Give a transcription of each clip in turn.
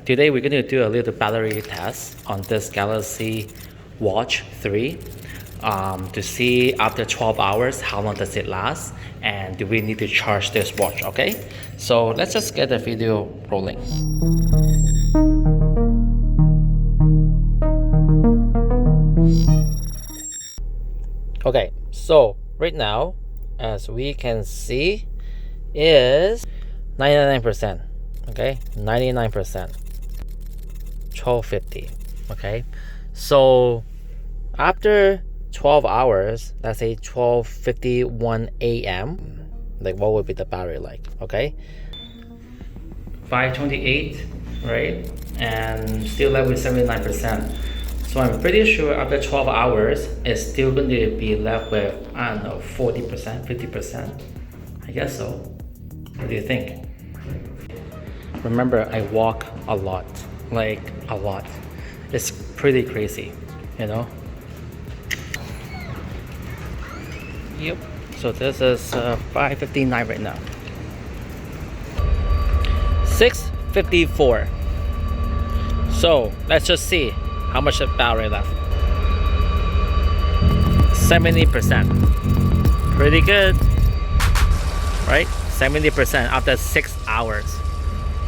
Today we're going to do a little battery test on this Galaxy Watch 3 to see after 12 hours how long does it last and do we need to charge this watch. Okay, so let's just get the video rolling. Okay, so right now as we can see is 99%. Okay, 99%, 1250. Okay, so after 12 hours, let's say 12:51 a.m., like what would be the battery like? Okay, 528, right? And still left with 79%. So I'm pretty sure after 12 hours it's still going to be left with, I don't know, 40%, 50%. I guess so. What do you think? Remember, I walk a lot, like a lot. It's pretty crazy, you know? Yep, so this is 5:59 right now. 6:54. So let's just see how much of battery left. 70%. Pretty good, right? 70% after 6 hours.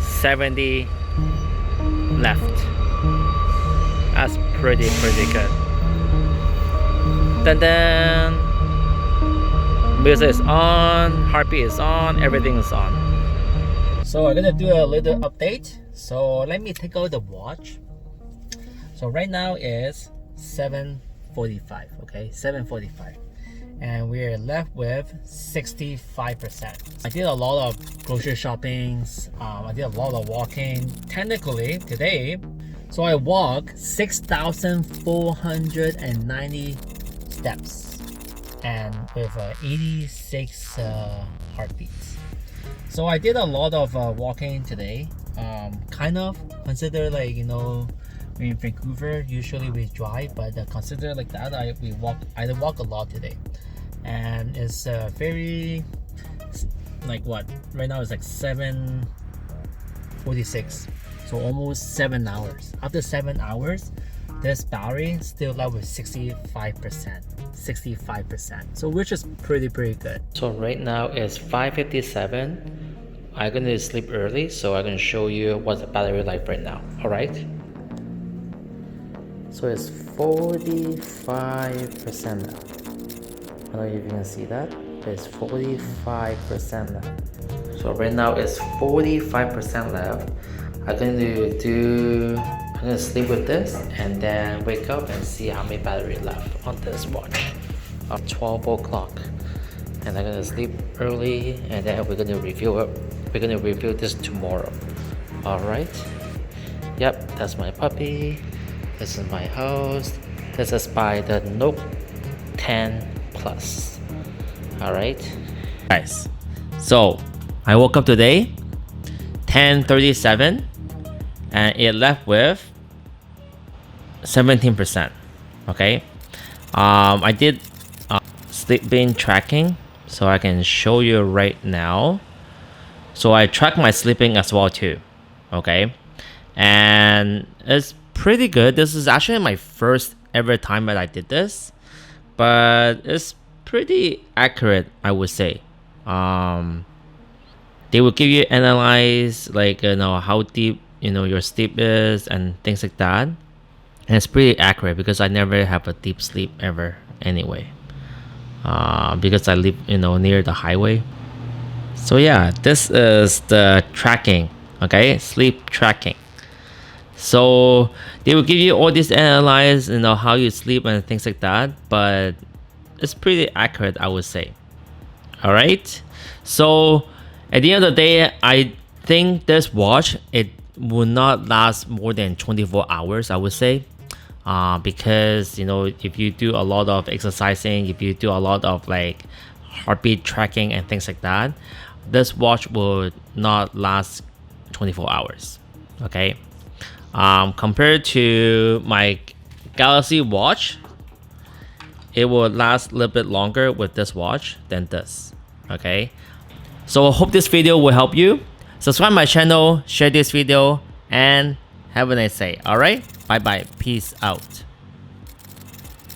70 left. That's pretty good. Then music is on, heartbeat is on, everything is on. So I'm gonna do a little update. So let me take out the watch. So right now is 7:45. Okay, 7:45. And we're left with 65%. I did a lot of grocery shoppings. I did a lot of walking. Technically today, so I walked 6,490 steps and with 86 heartbeats. So I did a lot of walking today. Kind of consider like, you know, in Vancouver usually we drive, but consider like that I walk a lot today. And it's very, like what right now it's like 7:46, so almost 7 hours. After 7 hours this battery still left with 65%, so which is pretty good. So right now it's 5:57. I'm gonna sleep early, so I'm gonna show you what the battery like right now. All right, so it's 45% now. I don't know if you can see that, but it's 45% left. So right now it's 45% left. I'm gonna sleep with this and then wake up and see how many battery left on this watch. 12 o'clock, and I'm gonna sleep early, and then we're gonna review it. We're gonna review this tomorrow. All right. Yep, that's my puppy. This is my host. This is by the Note 10 Plus. All right, guys. So I woke up today, 10:37, and it left with 17%. Okay. I did sleeping tracking, so I can show you right now. So I track my sleeping as well too. Okay, and it's pretty good. This is actually my first ever time that I did this, but it's pretty accurate, I would say. They will give you analyze like, you know, how deep, you know, your sleep is and things like that, and it's pretty accurate because I never have a deep sleep ever anyway, because I live, you know, near the highway. So yeah, this is the tracking. Okay, sleep tracking. So they will give you all this analyze, you know, how you sleep and things like that, but it's pretty accurate, I would say. All right, so at the end of the day, I think this watch, it will not last more than 24 hours, I would say, because, you know, if you do a lot of exercising, if you do a lot of like heartbeat tracking and things like that, this watch will not last 24 hours. Okay, compared to my Galaxy Watch, it will last a little bit longer with this watch than this. Okay, so I hope this video will help you. Subscribe my channel, share this video, and Have a nice day. All right. Bye bye. Peace out.